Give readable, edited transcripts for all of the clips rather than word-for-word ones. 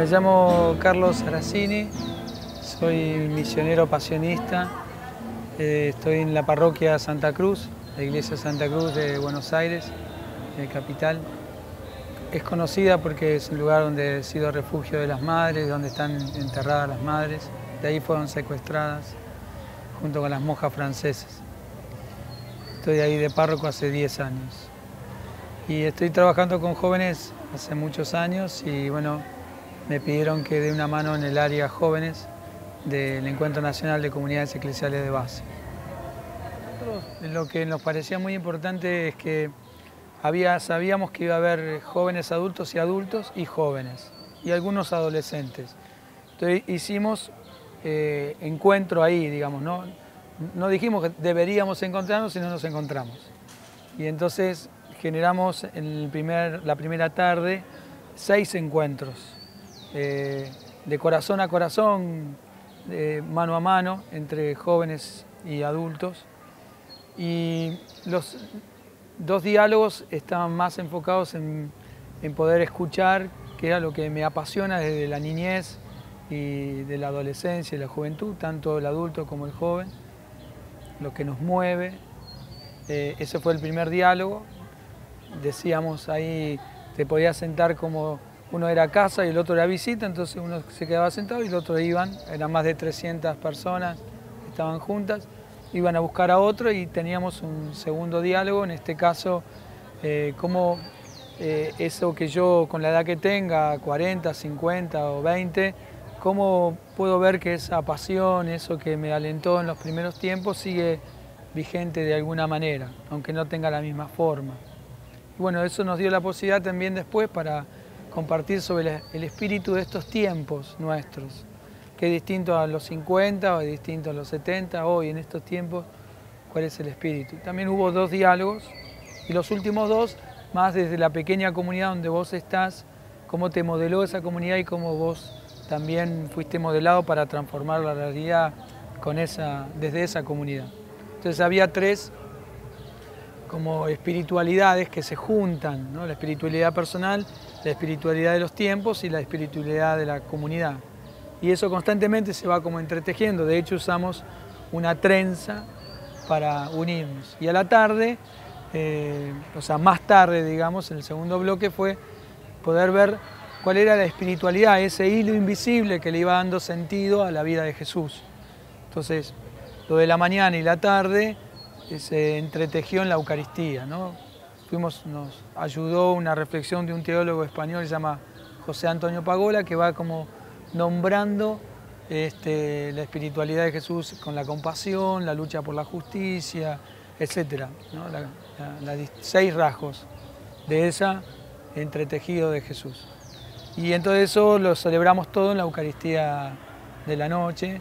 Me llamo Carlos Saracini, soy misionero pasionista, estoy en la parroquia Santa Cruz, la iglesia Santa Cruz de Buenos Aires, capital. Es conocida porque es un lugar donde ha sido refugio de las madres, donde están enterradas las madres. De ahí fueron secuestradas junto con las monjas francesas. Estoy ahí de párroco hace 10 años. Y estoy trabajando con jóvenes hace muchos años y bueno, me pidieron que dé una mano en el área jóvenes del Encuentro Nacional de Comunidades Eclesiales de Base. Lo que nos parecía muy importante es que sabíamos que iba a haber jóvenes adultos y jóvenes, y algunos adolescentes. Entonces hicimos encuentro ahí, digamos, no dijimos que deberíamos encontrarnos, sino nos encontramos. Y entonces generamos en la primera tarde 6 encuentros, de corazón a corazón, mano a mano, entre jóvenes y adultos. Y los 2 diálogos estaban más enfocados en poder escuchar, que era lo que me apasiona desde la niñez y de la adolescencia y la juventud, tanto el adulto como el joven, lo que nos mueve. Ese fue el primer diálogo. Decíamos ahí, te podías sentar como uno era casa y el otro era visita, entonces uno se quedaba sentado y el otro eran más de 300 personas que estaban juntas, iban a buscar a otro y teníamos un segundo diálogo, en este caso, cómo eso que yo con la edad que tenga, 40, 50 o 20, cómo puedo ver que esa pasión, eso que me alentó en los primeros tiempos, sigue vigente de alguna manera, aunque no tenga la misma forma. Y bueno, eso nos dio la posibilidad también después para compartir sobre el espíritu de estos tiempos nuestros, que es distinto a los 50 o es distinto a los 70, hoy en estos tiempos, cuál es el espíritu. También hubo 2 diálogos y los últimos 2, más desde la pequeña comunidad donde vos estás, cómo te modeló esa comunidad y cómo vos también fuiste modelado para transformar la realidad desde esa comunidad. Entonces había 3 como espiritualidades que se juntan, ¿no? La espiritualidad personal, la espiritualidad de los tiempos y la espiritualidad de la comunidad. Y eso constantemente se va como entretejiendo. De hecho, usamos una trenza para unirnos. Y a la tarde, o sea, más tarde, digamos, en el segundo bloque fue poder ver cuál era la espiritualidad, ese hilo invisible que le iba dando sentido a la vida de Jesús. Entonces, lo de la mañana y la tarde se entretejió en la Eucaristía, ¿no? Nos ayudó una reflexión de un teólogo español que se llama José Antonio Pagola, que va como nombrando la espiritualidad de Jesús con la compasión, la lucha por la justicia, etc., ¿no? 6 rasgos de ese entretejido de Jesús. Y entonces eso lo celebramos todo en la Eucaristía de la noche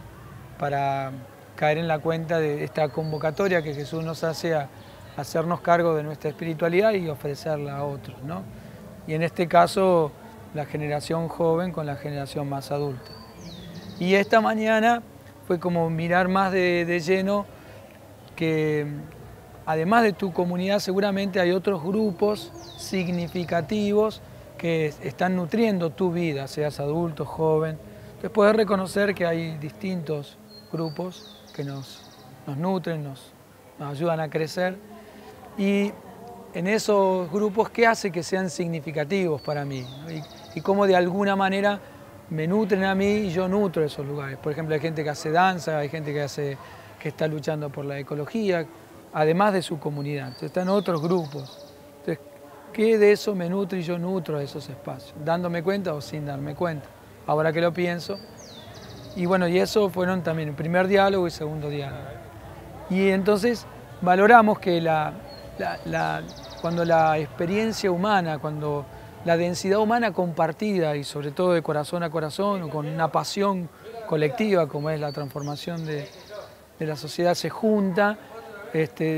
para caer en la cuenta de esta convocatoria que Jesús nos hace a hacernos cargo de nuestra espiritualidad y ofrecerla a otros, ¿no? Y en este caso, la generación joven con la generación más adulta. Y esta mañana fue como mirar más de lleno que, además de tu comunidad, seguramente hay otros grupos significativos que están nutriendo tu vida, seas adulto, joven. Entonces poder reconocer que hay distintos grupos que nos nutren, nos ayudan a crecer. Y en esos grupos, ¿qué hace que sean significativos para mí? Y cómo de alguna manera me nutren a mí y yo nutro esos lugares. Por ejemplo, hay gente que hace danza, hay gente que está luchando por la ecología, además de su comunidad. Entonces están otros grupos. Entonces, ¿qué de eso me nutre y yo nutro a esos espacios? ¿Dándome cuenta o sin darme cuenta? Ahora que lo pienso. Y bueno, y eso fueron también el primer diálogo y segundo diálogo. Y entonces valoramos que cuando la experiencia humana, cuando la densidad humana compartida y sobre todo de corazón a corazón o con una pasión colectiva como es la transformación de la sociedad se junta,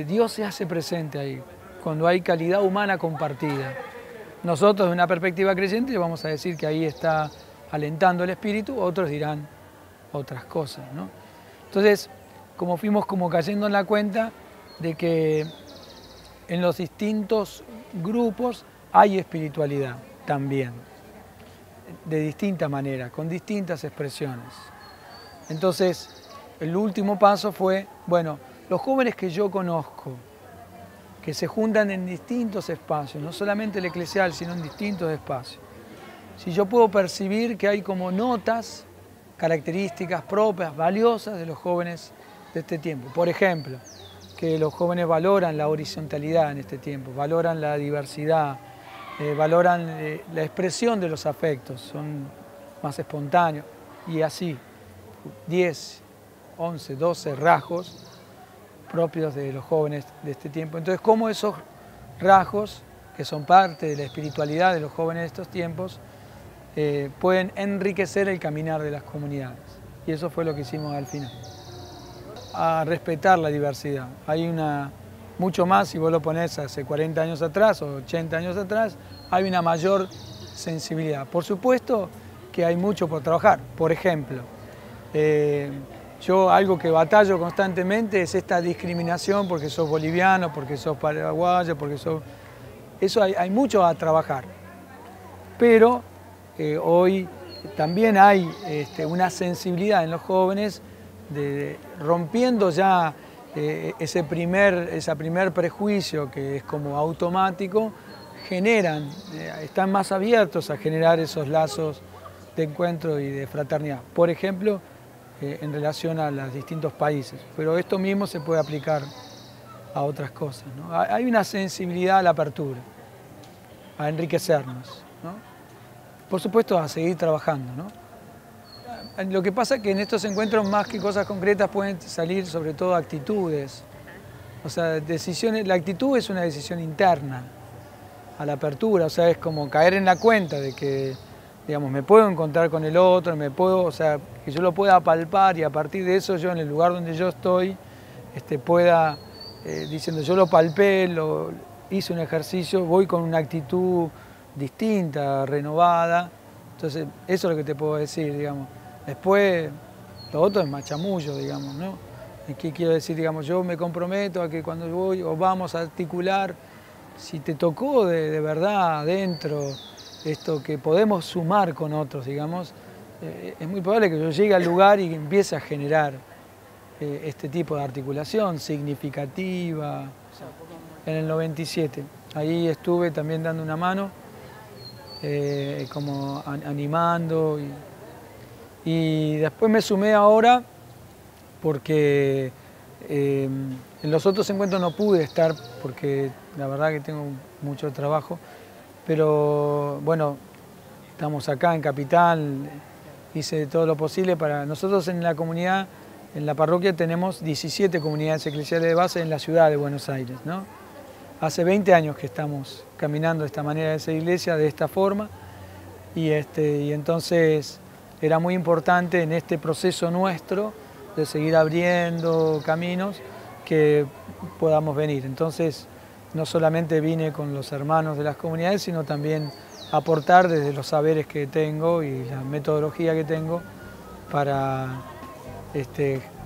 Dios se hace presente ahí, cuando hay calidad humana compartida. Nosotros, de una perspectiva creyente, vamos a decir que ahí está alentando el espíritu, otros dirán otras cosas, ¿no? Entonces, como fuimos como cayendo en la cuenta de que en los distintos grupos hay espiritualidad también. de distinta manera, con distintas expresiones. Entonces, el último paso fue, bueno, los jóvenes que yo conozco, que se juntan en distintos espacios, no solamente el eclesial, sino en distintos espacios. Si yo puedo percibir que hay como notas, características propias, valiosas de los jóvenes de este tiempo. Por ejemplo, que los jóvenes valoran la horizontalidad en este tiempo, valoran la diversidad, valoran la expresión de los afectos, son más espontáneos y así, 10, 11, 12 rasgos propios de los jóvenes de este tiempo. Entonces, cómo esos rasgos, que son parte de la espiritualidad de los jóvenes de estos tiempos, pueden enriquecer el caminar de las comunidades. Y eso fue lo que hicimos al final. A respetar la diversidad. Hay mucho más, si vos lo ponés hace 40 años atrás o 80 años atrás, hay una mayor sensibilidad. Por supuesto que hay mucho por trabajar. Por ejemplo, yo algo que batallo constantemente es esta discriminación porque sos boliviano, porque sos paraguayo, porque sos... Eso hay mucho a trabajar. Pero hoy también hay una sensibilidad en los jóvenes rompiendo ya ese primer prejuicio que es como automático, están más abiertos a generar esos lazos de encuentro y de fraternidad. Por ejemplo, en relación a los distintos países. Pero esto mismo se puede aplicar a otras cosas, ¿no? Hay una sensibilidad a la apertura, a enriquecernos, ¿no? Por supuesto, a seguir trabajando, ¿no? Lo que pasa es que en estos encuentros, más que cosas concretas, pueden salir sobre todo actitudes. O sea, decisiones. La actitud es una decisión interna a la apertura, o sea, es como caer en la cuenta de que, digamos, me puedo encontrar con el otro, o sea, que yo lo pueda palpar y a partir de eso yo en el lugar donde yo estoy pueda, diciendo yo lo palpé, hice un ejercicio, voy con una actitud distinta, renovada. Entonces, eso es lo que te puedo decir, digamos. Después, lo otro es machamullo, digamos, ¿no? ¿Qué quiero decir? Digamos, yo me comprometo a que cuando voy o vamos a articular, si te tocó de verdad adentro esto que podemos sumar con otros, digamos, es muy probable que yo llegue al lugar y empiece a generar este tipo de articulación significativa. En el 97, ahí estuve también dando una mano, como animando y después me sumé ahora porque en los otros encuentros no pude estar porque la verdad que tengo mucho trabajo, pero bueno, estamos acá en Capital, hice todo lo posible para... Nosotros en la comunidad, en la parroquia tenemos 17 comunidades eclesiales de base en la ciudad de Buenos Aires, ¿no? Hace 20 años que estamos caminando de esta manera de esa iglesia, de esta forma, y entonces era muy importante en este proceso nuestro de seguir abriendo caminos que podamos venir. Entonces, no solamente vine con los hermanos de las comunidades, sino también aportar desde los saberes que tengo y la metodología que tengo para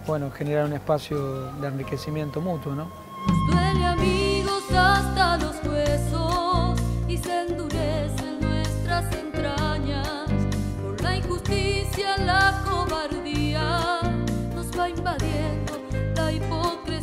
bueno, generar un espacio de enriquecimiento mutuo, ¿no? Duele, amigos, hasta los huesos y se endurecen nuestras entrañas por la injusticia, la cobardía nos va invadiendo la hipocresía.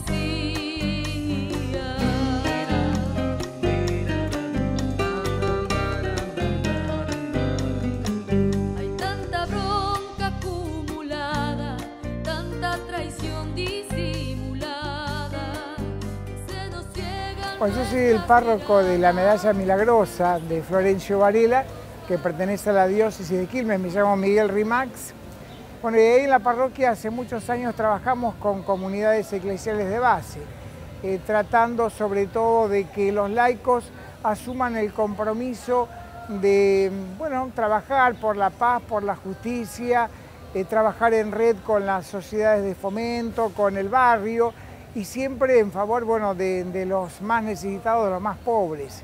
Hay tanta bronca acumulada, tanta traición disimulada. Pues yo soy el párroco de la Medalla Milagrosa de Florencio Varela, que pertenece a la diócesis de Quilmes. Me llamo Miguel Rimax. Bueno, y ahí en la parroquia hace muchos años trabajamos con comunidades eclesiales de base, tratando sobre todo de que los laicos asuman el compromiso de, bueno, trabajar por la paz, por la justicia, trabajar en red con las sociedades de fomento, con el barrio, y siempre en favor, bueno, de los más necesitados, de los más pobres.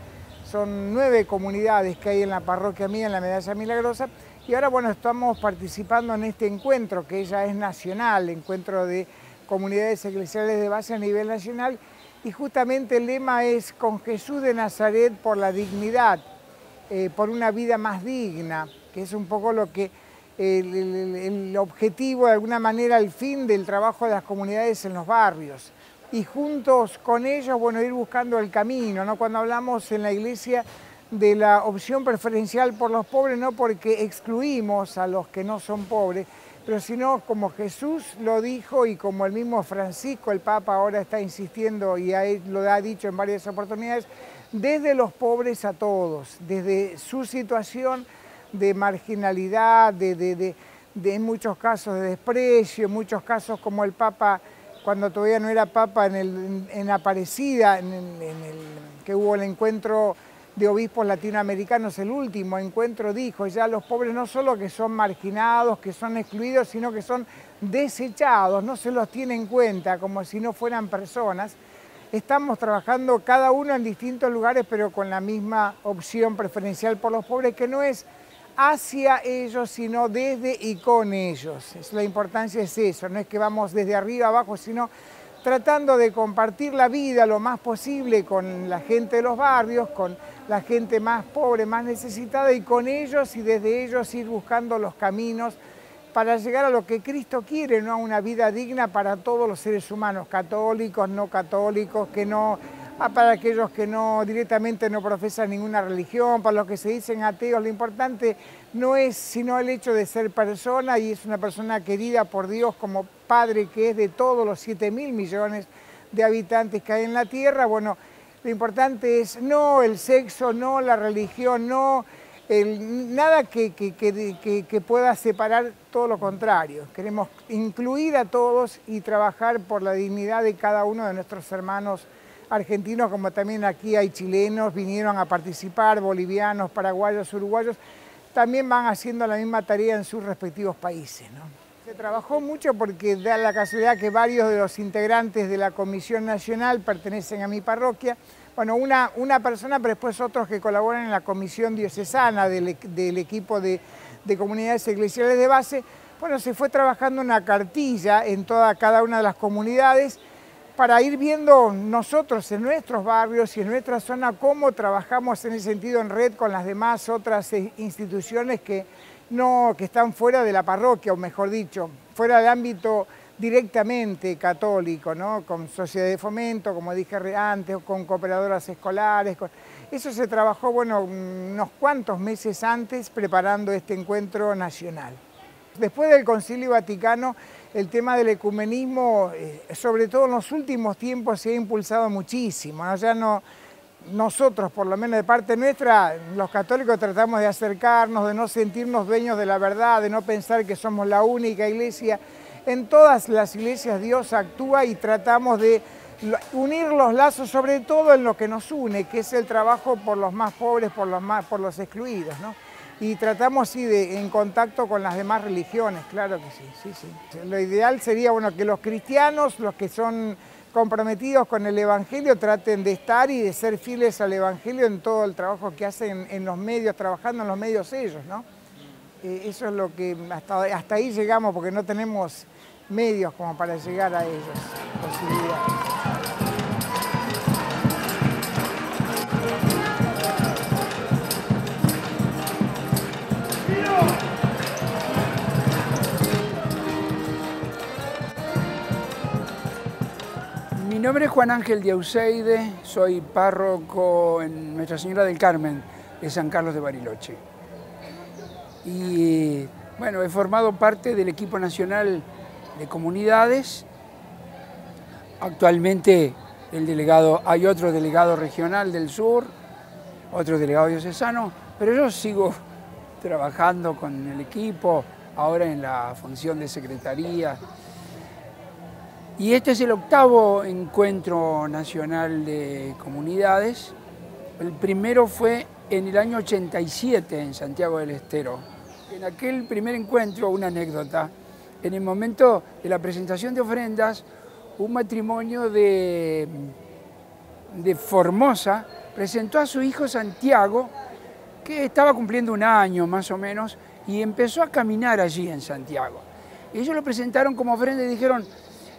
Son 9 comunidades que hay en la parroquia mía, en la Medalla Milagrosa, y ahora, bueno, estamos participando en este encuentro, que ya es nacional, encuentro de comunidades eclesiales de base a nivel nacional, y justamente el lema es Con Jesús de Nazaret por la dignidad. por una vida más digna, que es un poco lo que el objetivo, de alguna manera, el fin del trabajo de las comunidades en los barrios. Y juntos con ellos, bueno, ir buscando el camino, ¿no? Cuando hablamos en la iglesia de la opción preferencial por los pobres, no porque excluimos a los que no son pobres, pero sino como Jesús lo dijo y como el mismo Francisco, el Papa, ahora está insistiendo y lo ha dicho en varias oportunidades, desde los pobres a todos, desde su situación de marginalidad, en muchos casos de desprecio, en muchos casos como el Papa, cuando todavía no era Papa, en Aparecida, que hubo el encuentro de obispos latinoamericanos, el último encuentro, dijo, ya los pobres no solo que son marginados, que son excluidos, sino que son desechados, no se los tiene en cuenta como si no fueran personas. Estamos trabajando cada uno en distintos lugares, pero con la misma opción preferencial por los pobres, que no es hacia ellos, sino desde y con ellos. La importancia es eso, no es que vamos desde arriba abajo, sino tratando de compartir la vida lo más posible con la gente de los barrios, con la gente más pobre, más necesitada, y con ellos y desde ellos ir buscando los caminos para llegar a lo que Cristo quiere, ¿no? A una vida digna para todos los seres humanos, católicos, no católicos, para aquellos que directamente no profesan ninguna religión, para los que se dicen ateos. Lo importante no es sino el hecho de ser persona, y es una persona querida por Dios como Padre que es de todos los 7.000 millones de habitantes que hay en la tierra. Bueno, lo importante es no el sexo, no la religión, no nada que pueda separar, todo lo contrario. Queremos incluir a todos y trabajar por la dignidad de cada uno de nuestros hermanos argentinos, como también aquí hay chilenos, vinieron a participar, bolivianos, paraguayos, uruguayos, también van haciendo la misma tarea en sus respectivos países, ¿no? Se trabajó mucho porque da la casualidad que varios de los integrantes de la Comisión Nacional pertenecen a mi parroquia. Bueno, una persona, pero después otros que colaboran en la Comisión Diocesana del equipo de comunidades eclesiales de base. Bueno, se fue trabajando una cartilla en cada una de las comunidades para ir viendo nosotros en nuestros barrios y en nuestra zona cómo trabajamos en ese sentido en red con las demás otras instituciones que están fuera de la parroquia, o mejor dicho, fuera del ámbito directamente católico, ¿no? Con sociedad de fomento, como dije antes, con cooperadoras escolares. Eso se trabajó, bueno, unos cuantos meses antes preparando este encuentro nacional. Después del Concilio Vaticano, el tema del ecumenismo, sobre todo en los últimos tiempos, se ha impulsado muchísimo, ¿no? Ya no, nosotros, por lo menos de parte nuestra, los católicos tratamos de acercarnos, de no sentirnos dueños de la verdad, de no pensar que somos la única iglesia. En todas las iglesias Dios actúa y tratamos de unir los lazos, sobre todo en lo que nos une, que es el trabajo por los más pobres, por los excluidos, ¿no? Y tratamos, sí, en contacto con las demás religiones, claro que sí. Lo ideal sería, bueno, que los cristianos, los que son comprometidos con el Evangelio, traten de estar y de ser fieles al Evangelio en todo el trabajo que hacen en los medios, trabajando en los medios ellos, ¿no? Eso es lo que hasta ahí llegamos, porque no tenemos medios como para llegar a ellos, posibilidades. Mi nombre es Juan Ángel Diauseide, soy párroco en Nuestra Señora del Carmen de San Carlos de Bariloche. Y bueno, he formado parte del equipo nacional de comunidades. Actualmente hay otro delegado regional del sur, otro delegado diocesano, pero yo sigo trabajando con el equipo, ahora en la función de secretaría. Y este es el 8º encuentro nacional de comunidades. El primero fue en el año 87 en Santiago del Estero. En aquel primer encuentro, una anécdota, en el momento de la presentación de ofrendas, un matrimonio de Formosa presentó a su hijo Santiago, que estaba cumpliendo 1 año más o menos, y empezó a caminar allí en Santiago. Ellos lo presentaron como ofrenda y dijeron: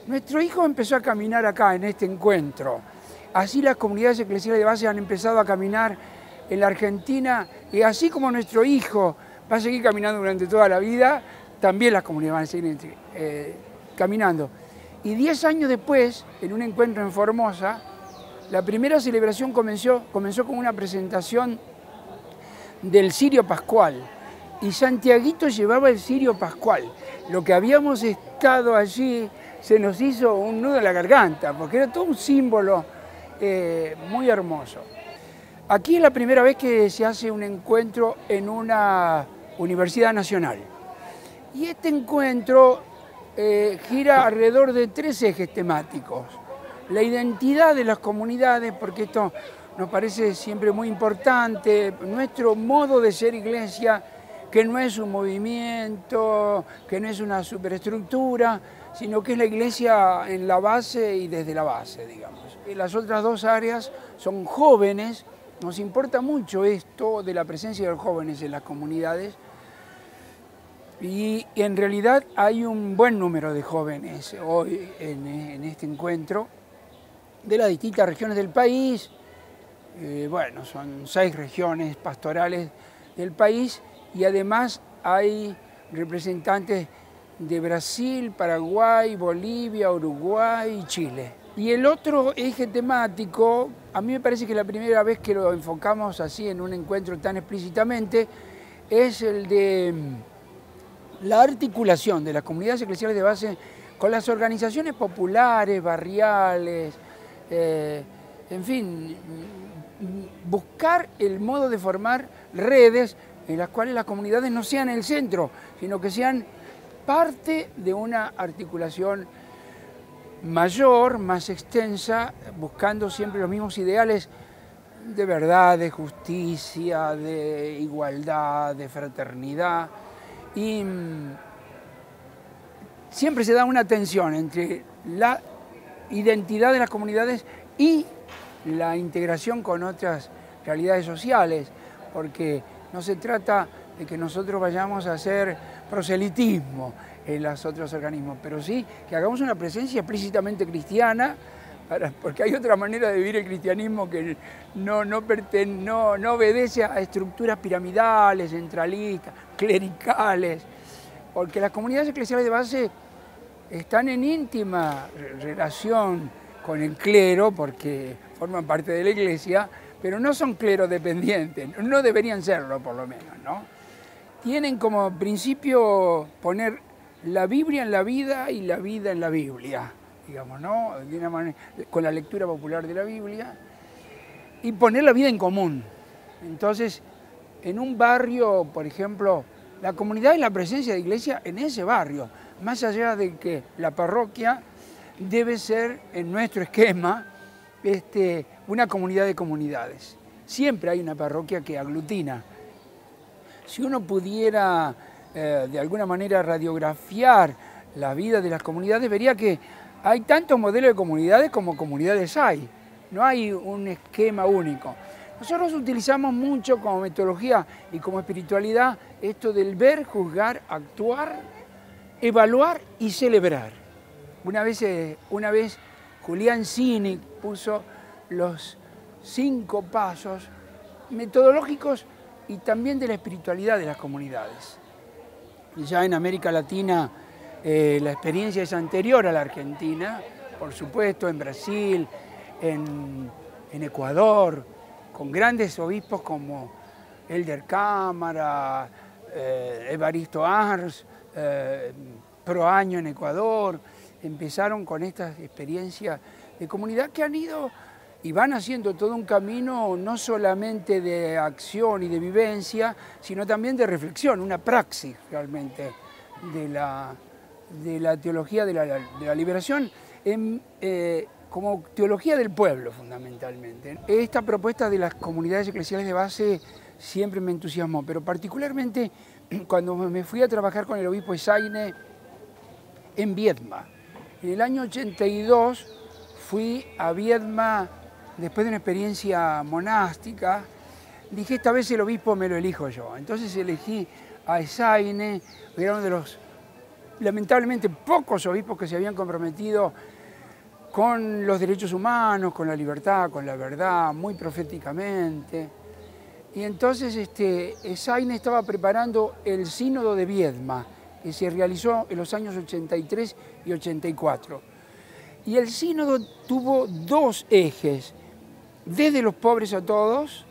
nuestro hijo empezó a caminar acá en este encuentro. Así las comunidades eclesiales de base han empezado a caminar en la Argentina, y así como nuestro hijo va a seguir caminando durante toda la vida, también las comunidades van a seguir caminando. Y 10 años después, en un encuentro en Formosa, la primera celebración comenzó con una presentación del cirio pascual. Y Santiaguito llevaba el cirio pascual. Lo que habíamos estado allí se nos hizo un nudo en la garganta, porque era todo un símbolo muy hermoso. Aquí es la primera vez que se hace un encuentro en una universidad nacional. Y este encuentro gira alrededor de 3 ejes temáticos. La identidad de las comunidades, porque esto nos parece siempre muy importante, nuestro modo de ser iglesia, que no es un movimiento, que no es una superestructura, sino que es la iglesia en la base y desde la base, digamos. Y las otras 2 áreas son jóvenes, nos importa mucho esto de la presencia de los jóvenes en las comunidades, y en realidad hay un buen número de jóvenes hoy en este encuentro, de las distintas regiones del país. Bueno, son 6 regiones pastorales del país, y además hay representantes de Brasil, Paraguay, Bolivia, Uruguay y Chile. Y el otro eje temático, a mí me parece que la primera vez que lo enfocamos así en un encuentro tan explícitamente, es el de la articulación de las comunidades eclesiales de base con las organizaciones populares, barriales, en fin, buscar el modo de formar redes en las cuales las comunidades no sean el centro, sino que sean parte de una articulación mayor, más extensa, buscando siempre los mismos ideales de verdad, de justicia, de igualdad, de fraternidad. Y siempre se da una tensión entre la identidad de las comunidades y la integración con otras realidades sociales, porque no se trata de que nosotros vayamos a hacer proselitismo en los otros organismos, pero sí que hagamos una presencia explícitamente cristiana, porque hay otra manera de vivir el cristianismo que no obedece a estructuras piramidales, centralistas, clericales, porque las comunidades eclesiales de base están en íntima relación con el clero, porque forman parte de la iglesia, pero no son clero dependientes, no deberían serlo por lo menos, ¿no? Tienen como principio poner la Biblia en la vida y la vida en la Biblia, digamos, ¿no? De una manera, con la lectura popular de la Biblia, y poner la vida en común. Entonces, en un barrio, por ejemplo, la comunidad es la presencia de iglesia en ese barrio, más allá de que la parroquia debe ser, en nuestro esquema, una comunidad de comunidades. Siempre hay una parroquia que aglutina. Si uno pudiera de alguna manera radiografiar la vida de las comunidades, vería que hay tantos modelos de comunidades como comunidades hay. No hay un esquema único. Nosotros utilizamos mucho como metodología y como espiritualidad esto del ver, juzgar, actuar, evaluar y celebrar. Una vez Julián Cini puso los 5 pasos metodológicos y también de la espiritualidad de las comunidades. Ya en América Latina la experiencia es anterior a la Argentina, por supuesto, en Brasil, en Ecuador, con grandes obispos como Elder Cámara, Evaristo Ars, Proaño en Ecuador, empezaron con estas experiencias de comunidad que han ido y van haciendo todo un camino no solamente de acción y de vivencia, sino también de reflexión, una praxis realmente de la teología de la liberación, como teología del pueblo fundamentalmente. Esta propuesta de las comunidades eclesiales de base siempre me entusiasmó, pero particularmente cuando me fui a trabajar con el obispo Esaine en Viedma. En el año 82 fui a Viedma después de una experiencia monástica. Dije, esta vez el obispo me lo elijo yo. Entonces elegí a Esaine, que era uno de los, lamentablemente, pocos obispos que se habían comprometido con los derechos humanos, con la libertad, con la verdad, muy proféticamente. Y entonces Esaine estaba preparando el sínodo de Viedma, que se realizó en los años 83 y 84. Y el sínodo tuvo dos ejes, desde los pobres a todos,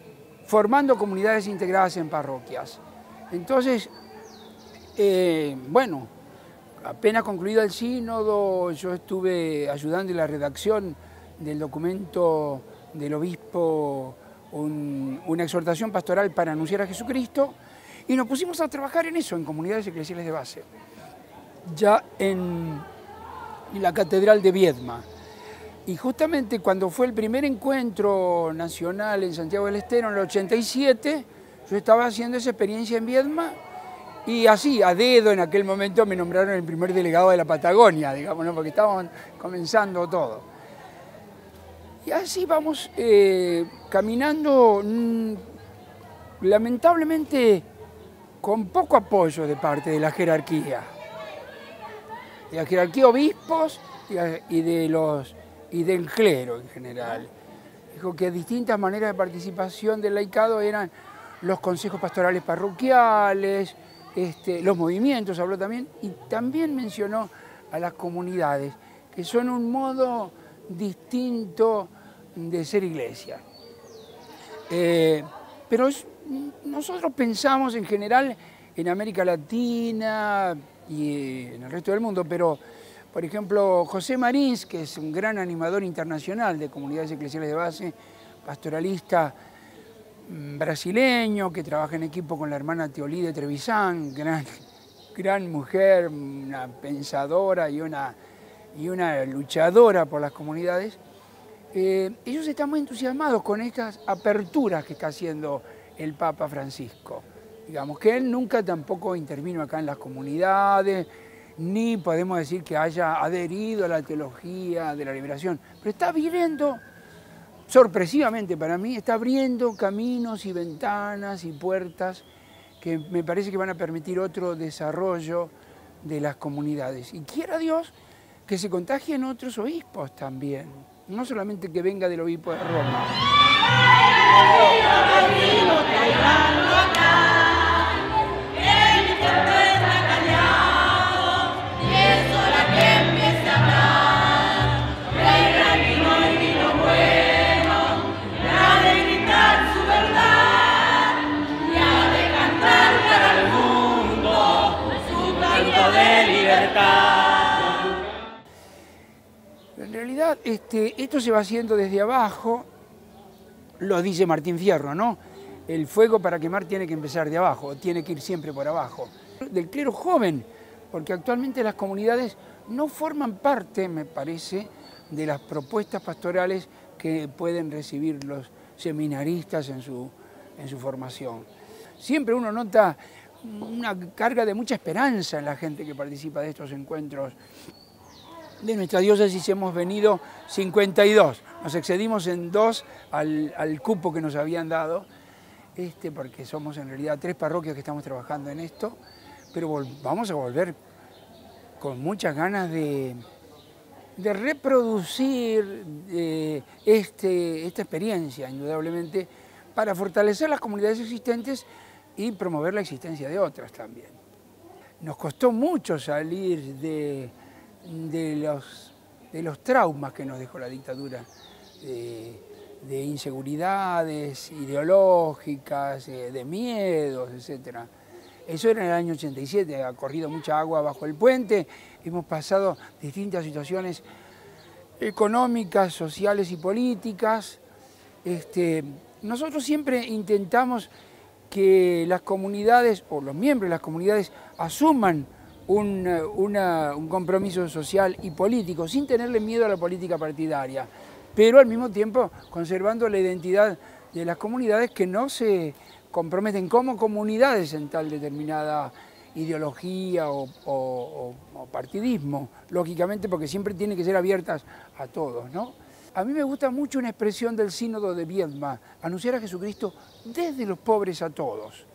formando comunidades integradas en parroquias. Entonces, bueno, apenas concluido el sínodo, yo estuve ayudando en la redacción del documento del obispo, una exhortación pastoral para anunciar a Jesucristo, y nos pusimos a trabajar en eso, en comunidades eclesiales de base, ya en la Catedral de Viedma. Y justamente cuando fue el primer encuentro nacional en Santiago del Estero, en el 87, yo estaba haciendo esa experiencia en Viedma, y así, a dedo, en aquel momento me nombraron el primer delegado de la Patagonia, digamos, ¿no? Porque estábamos comenzando todo. Y así vamos caminando, lamentablemente, con poco apoyo de parte de la jerarquía. De la jerarquía obispos y del clero en general. Dijo que distintas maneras de participación del laicado eran los consejos pastorales parroquiales, los movimientos, habló también, y también mencionó a las comunidades, que son un modo distinto de ser iglesia. Pero nosotros pensamos en general en América Latina y en el resto del mundo, pero por ejemplo José Marins, que es un gran animador internacional de comunidades eclesiales de base, pastoralista brasileño, que trabaja en equipo con la hermana Teolí de Trevisan, gran mujer, una pensadora y una luchadora por las comunidades. Ellos están muy entusiasmados con estas aperturas que está haciendo el Papa Francisco. Digamos que él nunca tampoco intervino acá en las comunidades, ni podemos decir que haya adherido a la teología de la liberación, pero está abriendo, sorpresivamente para mí, está abriendo caminos y ventanas y puertas que me parece que van a permitir otro desarrollo de las comunidades. Y quiera Dios que se contagien otros obispos también, no solamente que venga del obispo de Roma. En realidad, esto se va haciendo desde abajo, lo dice Martín Fierro, ¿no? El fuego para quemar tiene que empezar de abajo, tiene que ir siempre por abajo. Del clero joven, porque actualmente las comunidades no forman parte, me parece, de las propuestas pastorales que pueden recibir los seminaristas en su formación. Siempre uno nota una carga de mucha esperanza en la gente que participa de estos encuentros. De nuestra diócesis hemos venido 52, nos excedimos en 2 al cupo que nos habían dado, porque somos en realidad 3 parroquias que estamos trabajando en esto, pero vamos a volver con muchas ganas de reproducir esta experiencia, indudablemente, para fortalecer las comunidades existentes y promover la existencia de otras también. Nos costó mucho salir de los traumas que nos dejó la dictadura, de inseguridades ideológicas, de miedos, etc. Eso era en el año 87, ha corrido mucha agua bajo el puente, hemos pasado distintas situaciones económicas, sociales y políticas. Nosotros siempre intentamos que las comunidades, o los miembros de las comunidades, asuman un compromiso social y político, sin tenerle miedo a la política partidaria, pero al mismo tiempo conservando la identidad de las comunidades, que no se comprometen como comunidades en tal determinada ideología o partidismo, lógicamente, porque siempre tienen que ser abiertas a todos, ¿no? A mí me gusta mucho una expresión del sínodo de Viedma, anunciar a Jesucristo desde los pobres a todos.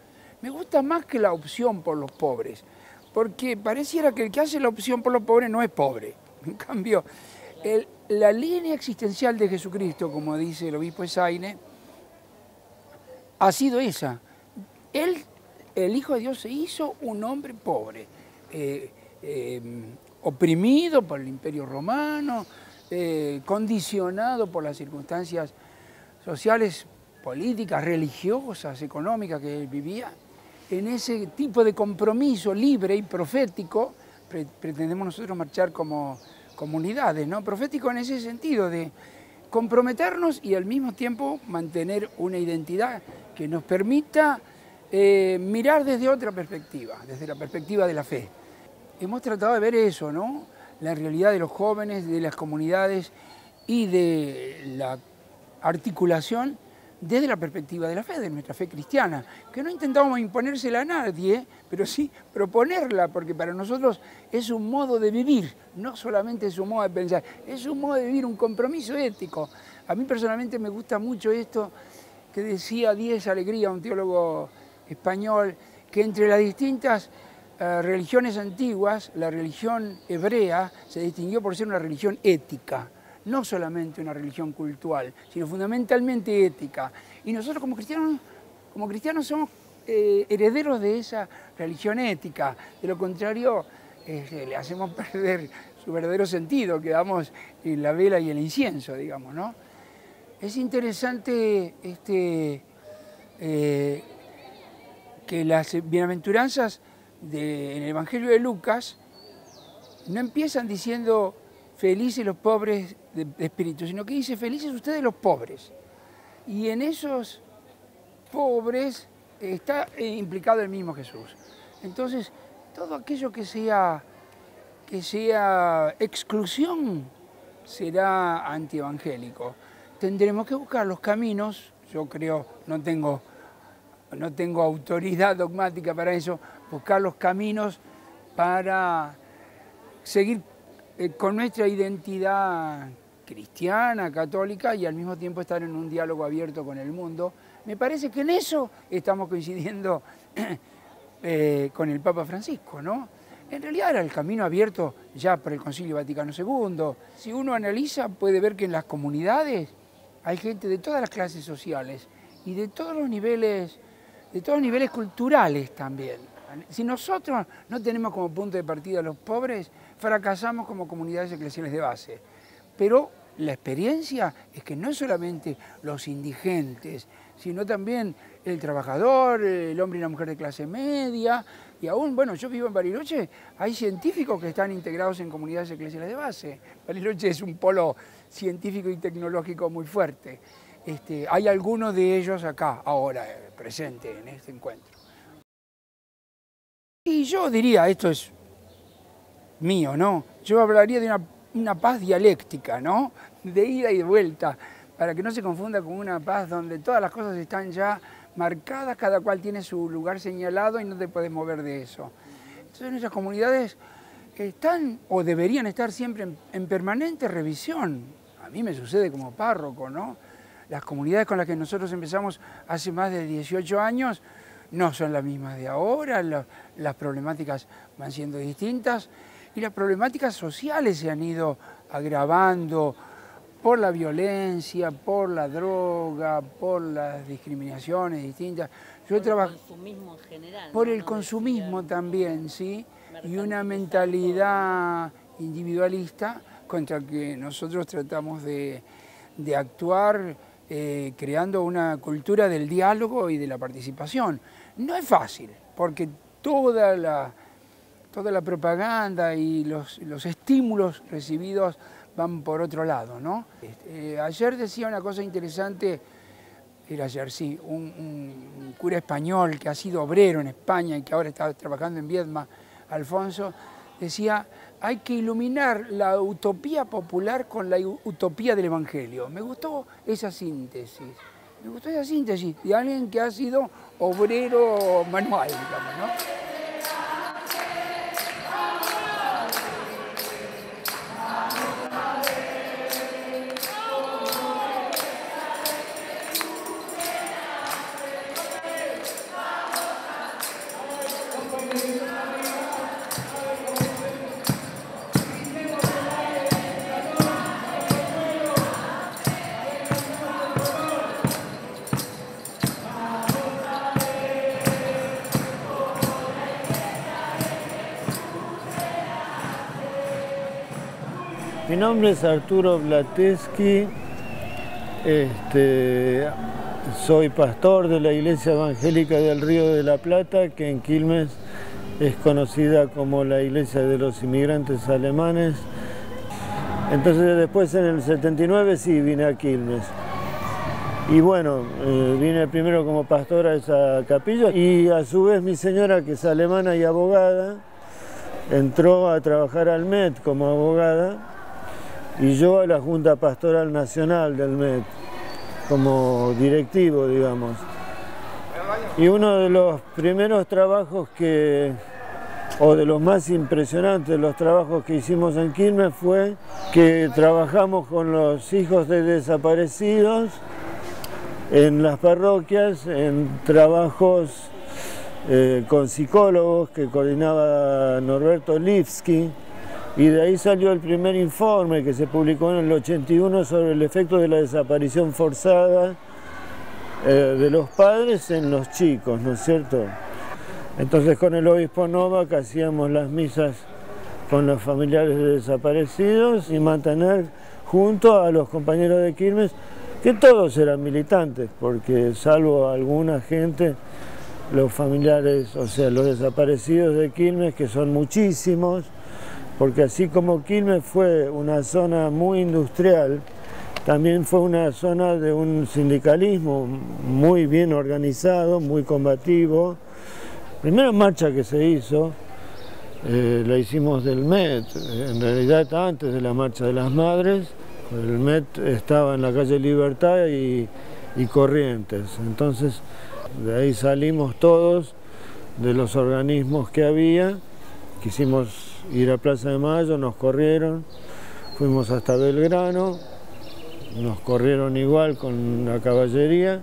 Me gusta más que la opción por los pobres, porque pareciera que el que hace la opción por los pobres no es pobre. En cambio, la línea existencial de Jesucristo, como dice el obispo Esaine, ha sido esa. Él, el Hijo de Dios, se hizo un hombre pobre, oprimido por el Imperio Romano, condicionado por las circunstancias sociales, políticas, religiosas, económicas que él vivía. En ese tipo de compromiso libre y profético pretendemos nosotros marchar como comunidades, ¿no? Profético en ese sentido de comprometernos y al mismo tiempo mantener una identidad que nos permita mirar desde otra perspectiva, desde la perspectiva de la fe. Hemos tratado de ver eso, ¿no? La realidad de los jóvenes, de las comunidades y de la articulación desde la perspectiva de la fe, de nuestra fe cristiana, que no intentamos imponérsela a nadie, pero sí proponerla, porque para nosotros es un modo de vivir, no solamente es un modo de pensar, es un modo de vivir, un compromiso ético. A mí personalmente me gusta mucho esto que decía Díez Alegría, un teólogo español, que entre las distintas religiones antiguas, la religión hebrea se distinguió por ser una religión ética, no solamente una religión cultural, sino fundamentalmente ética. Y nosotros como cristianos somos herederos de esa religión ética. De lo contrario, le hacemos perder su verdadero sentido, quedamos en la vela y el incienso, digamos, ¿no? Es interesante que las bienaventuranzas en el Evangelio de Lucas no empiezan diciendo felices los pobres de espíritu, sino que dice felices ustedes los pobres. Y en esos pobres está implicado el mismo Jesús. Entonces, todo aquello que sea exclusión será antievangélico. Tendremos que buscar los caminos, yo creo, no tengo autoridad dogmática para eso, buscar los caminos para seguir con nuestra identidad cristiana, católica, y al mismo tiempo estar en un diálogo abierto con el mundo. Me parece que en eso estamos coincidiendo con el Papa Francisco, ¿no? En realidad era el camino abierto ya por el Concilio Vaticano II. Si uno analiza, puede ver que en las comunidades hay gente de todas las clases sociales y de todos los niveles culturales también. Si nosotros no tenemos como punto de partida a los pobres, fracasamos como comunidades eclesiales de base. Pero la experiencia es que no solamente los indigentes, sino también el trabajador, el hombre y la mujer de clase media, y aún, bueno, yo vivo en Bariloche, hay científicos que están integrados en comunidades eclesiales de base. Bariloche es un polo científico y tecnológico muy fuerte. Hay algunos de ellos acá, ahora, presentes en este encuentro. Y yo diría, esto es mío, ¿no? Yo hablaría de una paz dialéctica, ¿no? De ida y de vuelta, para que no se confunda con una paz donde todas las cosas están ya marcadas, cada cual tiene su lugar señalado y no te puedes mover de eso. Entonces nuestras comunidades están o deberían estar siempre en permanente revisión. A mí me sucede como párroco, ¿no? Las comunidades con las que nosotros empezamos hace más de 18 años no son las mismas de ahora, las problemáticas van siendo distintas y las problemáticas sociales se han ido agravando por la violencia, por la droga, por las discriminaciones distintas. Yo trabajo por el consumismo en general. Por el consumismo también, ¿sí? Y una mentalidad individualista contra que nosotros tratamos de actuar creando una cultura del diálogo y de la participación. No es fácil, porque toda la propaganda y los estímulos recibidos van por otro lado, ¿no? Ayer decía una cosa interesante, era ayer, sí, un cura español que ha sido obrero en España y que ahora está trabajando en Viedma, Alfonso, decía, hay que iluminar la utopía popular con la utopía del Evangelio. Me gustó esa síntesis de alguien que ha sido obrero manual, digamos, ¿no? Mi nombre es Arturo Blateski, soy pastor de la Iglesia Evangélica del Río de la Plata, que en Quilmes es conocida como la Iglesia de los Inmigrantes Alemanes. Entonces después en el 79 sí vine a Quilmes. Y bueno, vine primero como pastor a esa capilla y a su vez mi señora, que es alemana y abogada, entró a trabajar al MET como abogada y yo a la Junta Pastoral Nacional del MET como directivo, digamos. Y uno de los primeros trabajos o de los más impresionantes de los trabajos que hicimos en Quilmes fue que trabajamos con los hijos de desaparecidos en las parroquias, en trabajos con psicólogos que coordinaba Norberto Lifsky, y de ahí salió el primer informe que se publicó en el 81 sobre el efecto de la desaparición forzada de los padres en los chicos, ¿no es cierto? Entonces con el obispo Novak hacíamos las misas con los familiares de desaparecidos y mantener junto a los compañeros de Quilmes, que todos eran militantes, porque salvo alguna gente, los familiares, o sea, los desaparecidos de Quilmes, que son muchísimos, porque así como Quilmes fue una zona muy industrial, también fue una zona de un sindicalismo muy bien organizado, muy combativo. La primera marcha que se hizo, la hicimos del MET, en realidad antes de la Marcha de las Madres. El MET estaba en la calle Libertad y Corrientes, entonces de ahí salimos todos de los organismos que había, quisimos ir a Plaza de Mayo, nos corrieron, fuimos hasta Belgrano, nos corrieron igual con la caballería,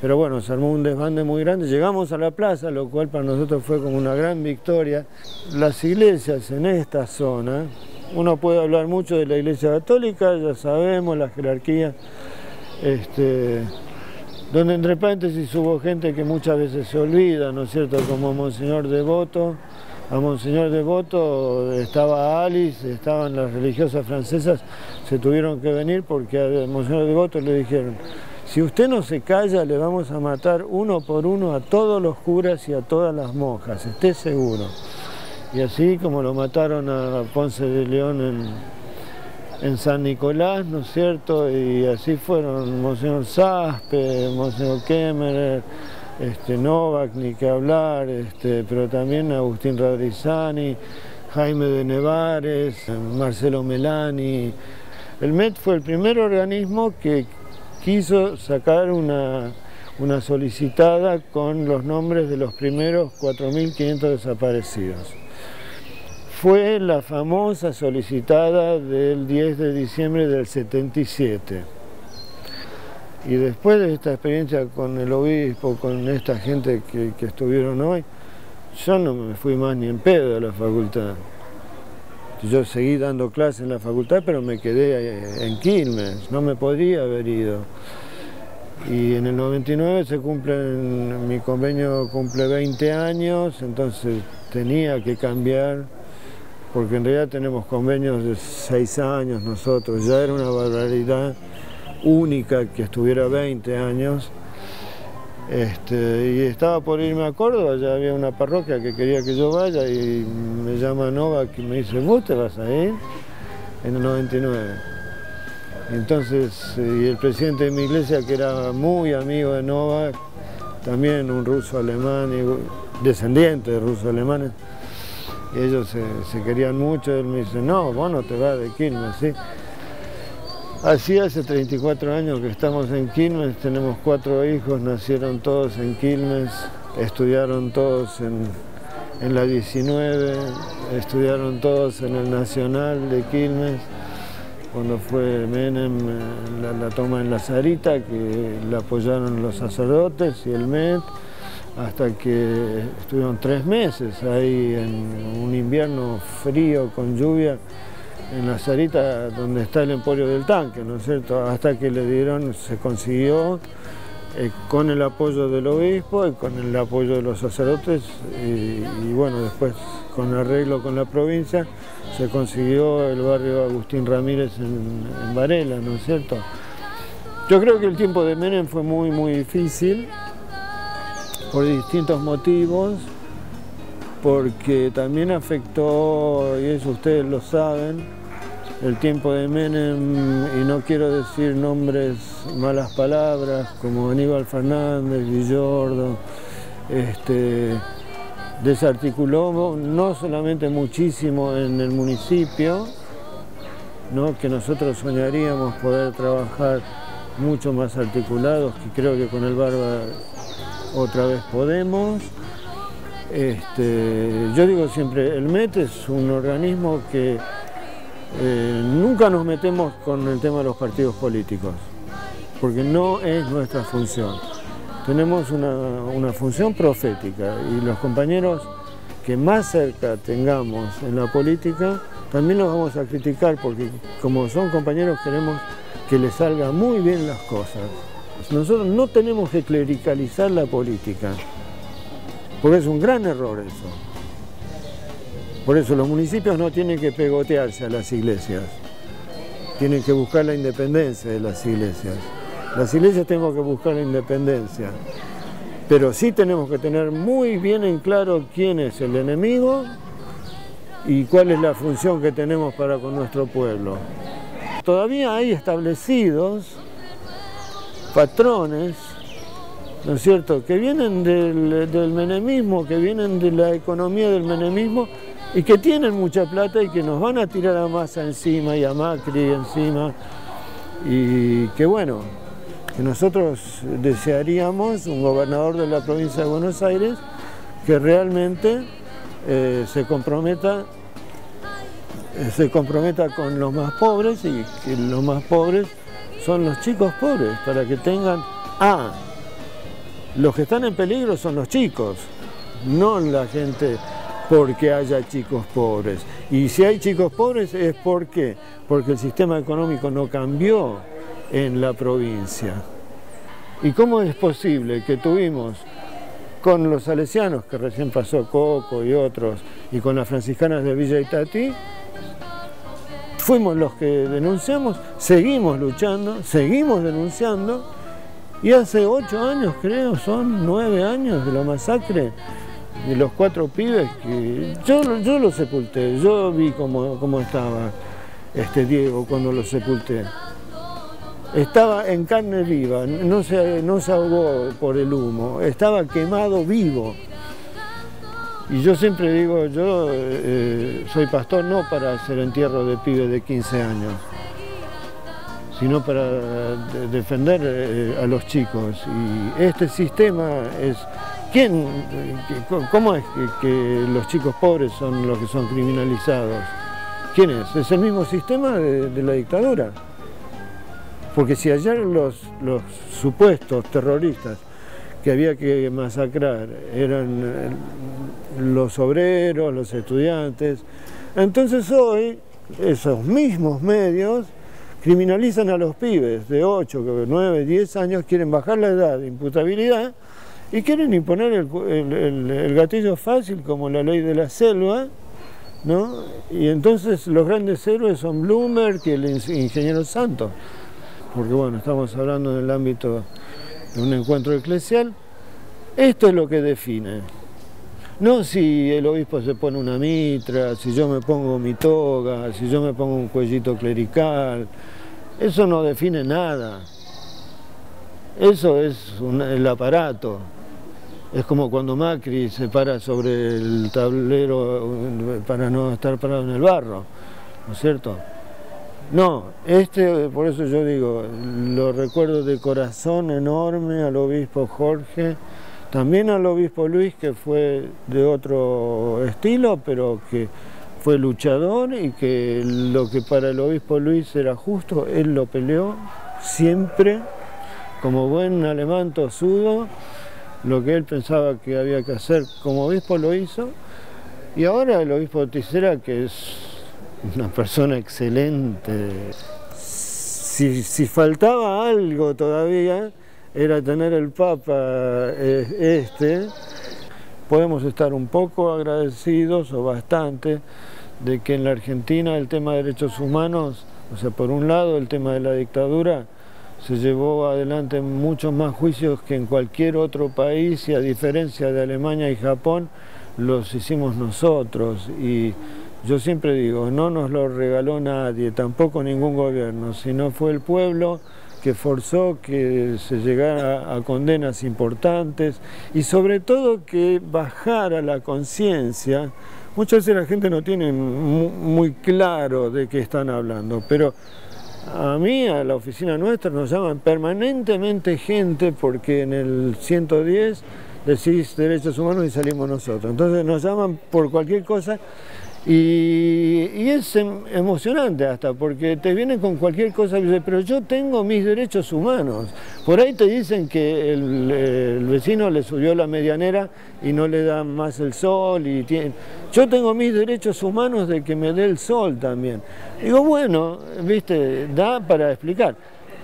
pero bueno, se armó un desbande muy grande, llegamos a la plaza, lo cual para nosotros fue como una gran victoria. Las iglesias en esta zona, uno puede hablar mucho de la Iglesia Católica, ya sabemos, la jerarquía, donde entre paréntesis hubo gente que muchas veces se olvida, ¿no es cierto?, como Monseñor Devoto. A Monseñor Devoto estaba Alice, estaban las religiosas francesas, se tuvieron que venir porque a Monseñor Devoto le dijeron: si usted no se calla, le vamos a matar uno por uno a todos los curas y a todas las monjas, esté seguro. Y así como lo mataron a Ponce de León en San Nicolás, ¿no es cierto? Y así fueron Monseñor Saspe, Monseñor Kemmerer, Novak, ni que hablar, pero también Agustín Radrizani, Jaime de Nevares, Marcelo Melani. El MET fue el primer organismo que quiso sacar una solicitada con los nombres de los primeros 4.500 desaparecidos. Fue la famosa solicitada del 10 de diciembre del 77. Y después de esta experiencia con el obispo, con esta gente que estuvieron hoy, yo no me fui más ni en pedo a la facultad. Yo seguí dando clases en la facultad, pero me quedé en Quilmes, no me podría haber ido. Y en el 99 mi convenio cumple 20 años, entonces tenía que cambiar, porque en realidad tenemos convenios de 6 años nosotros, ya era una barbaridad única que estuviera 20 años. Y estaba por irme a Córdoba, ya había una parroquia que quería que yo vaya y me llama Novak y me dice: ¿vos te vas a ir? En el 99. Entonces, y el presidente de mi iglesia, que era muy amigo de Novak, también un ruso alemán, descendiente de rusos alemanes, y ellos se querían mucho. Él me dice: no, vos no te vas de Quilmes, ¿sí? Así hace 34 años que estamos en Quilmes, tenemos 4 hijos, nacieron todos en Quilmes, estudiaron todos en la 19, estudiaron todos en el Nacional de Quilmes, cuando fue Menem la toma en la Sarita, que la apoyaron los sacerdotes y el MET, hasta que estuvieron 3 meses ahí en un invierno frío con lluvia, en la Sarita donde está el Emporio del Tanque, ¿no es cierto? Hasta que le dieron, se consiguió con el apoyo del obispo y con el apoyo de los sacerdotes y bueno, después con arreglo con la provincia se consiguió el barrio Agustín Ramírez en Varela, ¿no es cierto? Yo creo que el tiempo de Menem fue muy difícil por distintos motivos, porque también afectó, y eso ustedes lo saben, el tiempo de Menem, y no quiero decir nombres, malas palabras, como Aníbal Fernández, Villordo, desarticuló no solamente muchísimo en el municipio, ¿no? Que nosotros soñaríamos poder trabajar mucho más articulados, que creo que con el Barba otra vez podemos. Yo digo siempre, el MET es un organismo que nunca nos metemos con el tema de los partidos políticos, porque no es nuestra función. Tenemos una función profética y los compañeros que más cerca tengamos en la política también los vamos a criticar, porque como son compañeros queremos que les salgan muy bien las cosas. Nosotros no tenemos que clericalizar la política, porque es un gran error eso. Por eso los municipios no tienen que pegotearse a las iglesias, tienen que buscar la independencia de las iglesias. Las iglesias tenemos que buscar la independencia, pero sí tenemos que tener muy bien en claro quién es el enemigo y cuál es la función que tenemos para con nuestro pueblo. Todavía hay establecidos patrones, ¿no es cierto?, que vienen del menemismo, que vienen de la economía del menemismo y que tienen mucha plata y que nos van a tirar a Massa encima y a Macri encima, y que bueno, que nosotros desearíamos un gobernador de la provincia de Buenos Aires que realmente se comprometa con los más pobres, y que los más pobres son los chicos pobres, para que tengan... los que están en peligro son los chicos, no la gente porque haya chicos pobres. Y si hay chicos pobres es porque el sistema económico no cambió en la provincia. ¿Y cómo es posible que tuvimos con los salesianos, que recién pasó Coco y otros, y con las franciscanas de Villa Itatí, fuimos los que denunciamos, seguimos luchando, seguimos denunciando, y hace 8 años, creo, son 9 años de la masacre de los 4 pibes, que yo los sepulté, yo vi cómo estaba Diego cuando lo sepulté. Estaba en carne viva, no se ahogó por el humo, estaba quemado vivo. Y yo siempre digo, yo soy pastor no para hacer entierro de pibes de 15 años, sino para defender a los chicos. Y este sistema es... ¿Cómo es que los chicos pobres son los que son criminalizados? ¿Quién es? Es el mismo sistema de la dictadura. Porque si ayer los supuestos terroristas que había que masacrar eran los obreros, los estudiantes, entonces hoy esos mismos medios criminalizan a los pibes de 8, 9, 10 años, quieren bajar la edad de imputabilidad y quieren imponer el gatillo fácil, como la ley de la selva, ¿no? Y entonces los grandes héroes son Bloomberg y el ingeniero Santos, porque bueno, estamos hablando en el ámbito de un encuentro eclesial. Esto es lo que define. No si el obispo se pone una mitra, si yo me pongo mi toga, si yo me pongo un cuellito clerical. Eso no define nada. Eso es el aparato. Es como cuando Macri se para sobre el tablero para no estar parado en el barro, ¿no es cierto? No, por eso yo digo, lo recuerdo de corazón enorme al obispo Jorge, también al obispo Luis, que fue de otro estilo, pero que fue luchador, y que lo que para el obispo Luis era justo, él lo peleó siempre, como buen alemán tosudo. Lo que él pensaba que había que hacer como obispo lo hizo, y ahora el obispo Tisera, que es una persona excelente. Si faltaba algo todavía, era tener el Papa Podemos estar un poco agradecidos, o bastante, de que en la Argentina el tema de derechos humanos, o sea, por un lado el tema de la dictadura, se llevó adelante muchos más juicios que en cualquier otro país, y a diferencia de Alemania y Japón, los hicimos nosotros. Y yo siempre digo, no nos lo regaló nadie, tampoco ningún gobierno, sino fue el pueblo que forzó que se llegara a condenas importantes, y sobre todo que bajara la conciencia. Muchas veces la gente no tiene muy claro de qué están hablando, pero a mí, a la oficina nuestra, nos llaman permanentemente gente, porque en el 110 decís derechos humanos y salimos nosotros. Entonces nos llaman por cualquier cosa, y es emocionante hasta, porque te vienen con cualquier cosa y dicen, pero yo tengo mis derechos humanos. Por ahí te dicen que el vecino le subió la medianera y no le da más el sol, y yo tengo mis derechos humanos de que me dé el sol también. Digo, bueno, viste, da para explicar,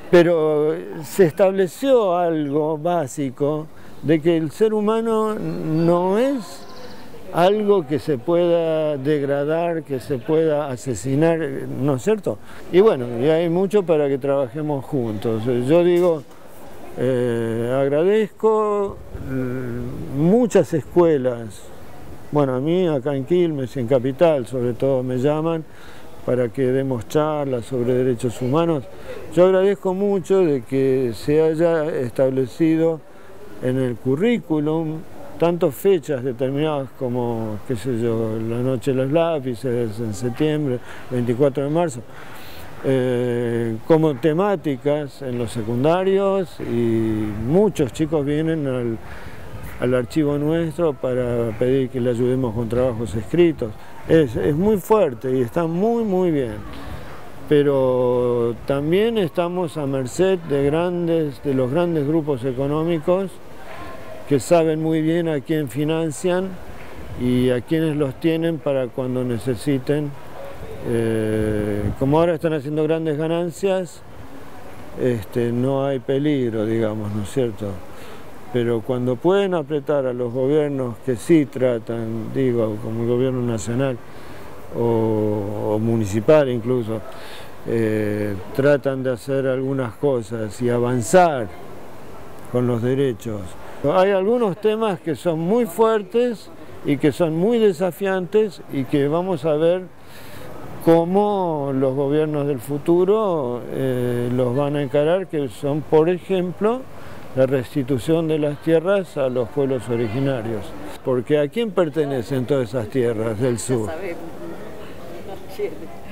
pero se estableció algo básico de que el ser humano no es algo que se pueda degradar, que se pueda asesinar, ¿no es cierto? Y bueno, y hay mucho para que trabajemos juntos. Yo digo, agradezco muchas escuelas. Bueno, a mí acá en Quilmes, en Capital, sobre todo, me llaman para que demos charlas sobre derechos humanos. Yo agradezco mucho de que se haya establecido en el currículum tantas fechas determinadas como, qué sé yo, la noche de los lápices en septiembre, 24 de marzo, como temáticas en los secundarios, y muchos chicos vienen al archivo nuestro para pedir que le ayudemos con trabajos escritos. Es muy fuerte y está muy bien, pero también estamos a merced de los grandes grupos económicos, que saben muy bien a quién financian y a quiénes los tienen para cuando necesiten. Como ahora están haciendo grandes ganancias, no hay peligro, digamos, ¿no es cierto? Pero cuando pueden apretar a los gobiernos que sí tratan, digo, como el gobierno nacional o municipal incluso, tratan de hacer algunas cosas y avanzar con los derechos. Hay algunos temas que son muy fuertes y que son muy desafiantes, y que vamos a ver cómo los gobiernos del futuro los van a encarar, que son, por ejemplo, la restitución de las tierras a los pueblos originarios. Porque ¿a quién pertenecen todas esas tierras del sur?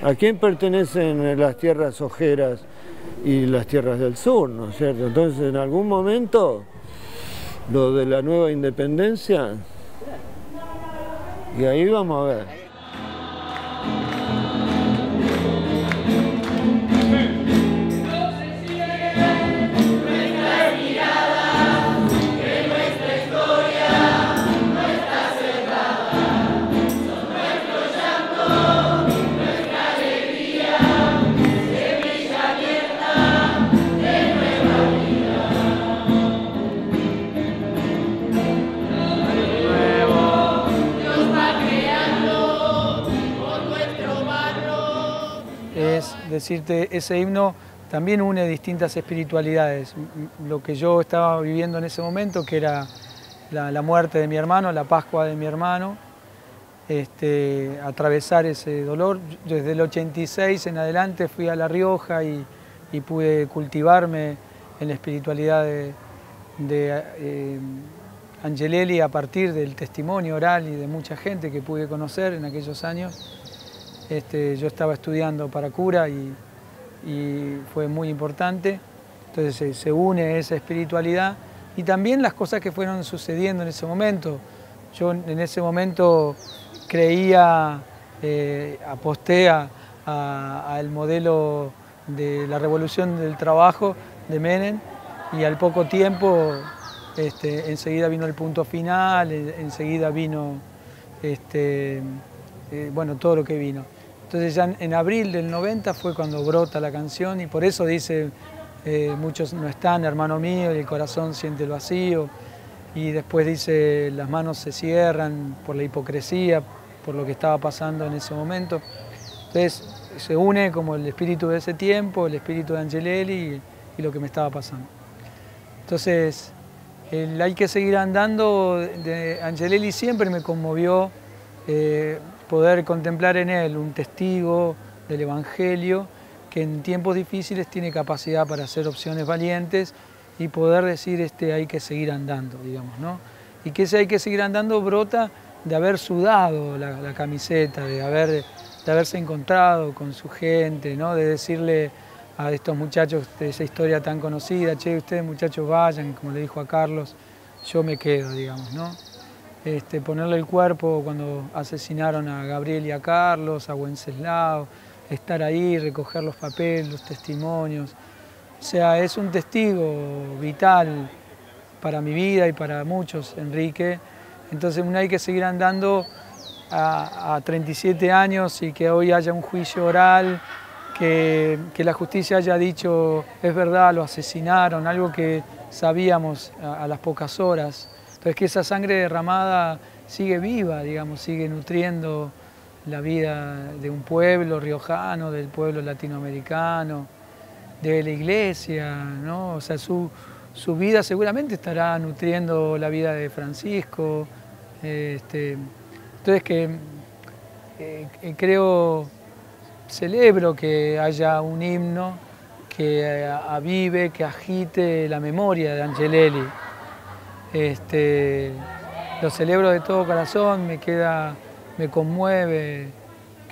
¿A quién pertenecen las tierras ojeras y las tierras del sur, ¿no es cierto? Entonces, en algún momento, lo de la nueva independencia, y ahí vamos a ver. Es decirte, ese himno también une distintas espiritualidades. Lo que yo estaba viviendo en ese momento, que era la muerte de mi hermano, la Pascua de mi hermano, atravesar ese dolor. Desde el 86 en adelante fui a La Rioja y pude cultivarme en la espiritualidad de Angelelli a partir del testimonio oral y de mucha gente que pude conocer en aquellos años. Yo estaba estudiando para cura y fue muy importante. Entonces se une esa espiritualidad y también las cosas que fueron sucediendo en ese momento. Yo en ese momento creía, aposté al modelo de la revolución del trabajo de Menem, y al poco tiempo enseguida vino el punto final, enseguida vino bueno, todo lo que vino. Entonces ya en abril del 90 fue cuando brota la canción, y por eso dice muchos no están, hermano mío, y el corazón siente el vacío. Y después dice, las manos se cierran por la hipocresía, por lo que estaba pasando en ese momento. Entonces se une como el espíritu de ese tiempo, el espíritu de Angelelli y lo que me estaba pasando. Entonces, el Hay que seguir andando de Angelelli siempre me conmovió poder contemplar en él un testigo del Evangelio que en tiempos difíciles tiene capacidad para hacer opciones valientes y poder decir hay que seguir andando, digamos, ¿no? Y que ese hay que seguir andando brota de haber sudado la camiseta, de haberse encontrado con su gente, ¿no? De decirle a estos muchachos de esa historia tan conocida, che, ustedes muchachos vayan, como le dijo a Carlos, yo me quedo, digamos, ¿no? Ponerle el cuerpo cuando asesinaron a Gabriel y a Carlos, a Wenceslao, estar ahí, recoger los papeles, los testimonios. O sea, es un testigo vital para mi vida y para muchos, Enrique. Entonces hay que seguir andando a 37 años y que hoy haya un juicio oral, que la justicia haya dicho, es verdad, lo asesinaron, algo que sabíamos a las pocas horas. Entonces que esa sangre derramada sigue viva, digamos, sigue nutriendo la vida de un pueblo riojano, del pueblo latinoamericano, de la iglesia, ¿no? O sea, su vida seguramente estará nutriendo la vida de Francisco. Entonces celebro que haya un himno que avive, que agite la memoria de Angelelli. Lo celebro de todo corazón, me conmueve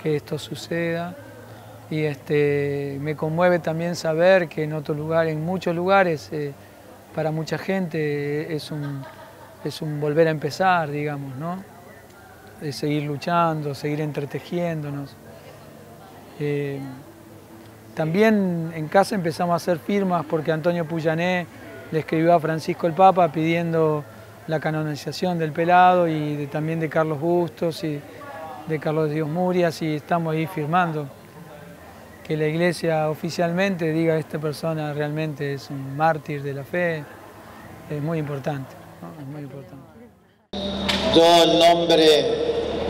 que esto suceda y me conmueve también saber que en muchos lugares, para mucha gente es un volver a empezar, digamos, ¿no? De seguir luchando, seguir entretejiéndonos. También en casa empezamos a hacer firmas porque Antonio Pujané le escribió a Francisco el Papa pidiendo la canonización del Pelado y también de Carlos Bustos y de Carlos Dios Murias, y estamos ahí firmando que la Iglesia oficialmente diga esta persona realmente es un mártir de la fe. Es muy importante, ¿no? Es muy importante. Yo en nombre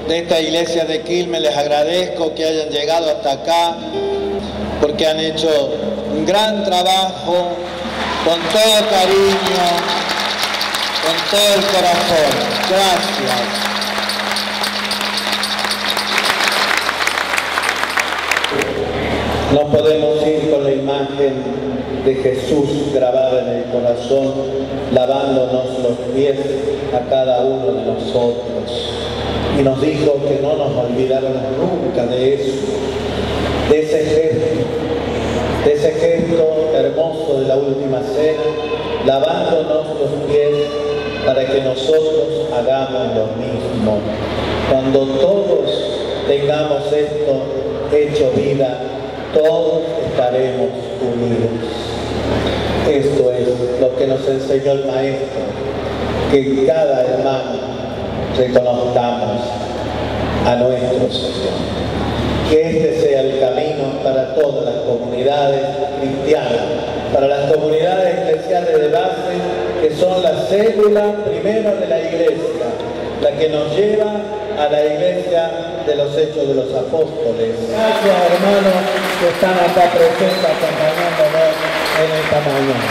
de esta iglesia de Quilmes les agradezco que hayan llegado hasta acá porque han hecho un gran trabajo con todo cariño, con todo el corazón. Gracias. No podemos ir con la imagen de Jesús grabada en el corazón, lavándonos los pies a cada uno de nosotros. Y nos dijo que no nos olvidáramos nunca de eso, de ese gesto hermoso de la última cena, lavándonos los pies para que nosotros hagamos lo mismo. Cuando todos tengamos esto hecho vida, todos estaremos unidos. Esto es lo que nos enseñó el Maestro, que cada hermano reconozcamos a nuestro Señor. Que este sea el camino para todas las comunidades cristianas, para las comunidades eclesiales de base, que son la célula primero de la Iglesia, la que nos lleva a la Iglesia de los Hechos de los Apóstoles. Gracias, hermanos, que están acá presentes acompañándonos en esta mañana.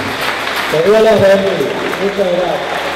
Que Dios los bendiga. Muchas gracias.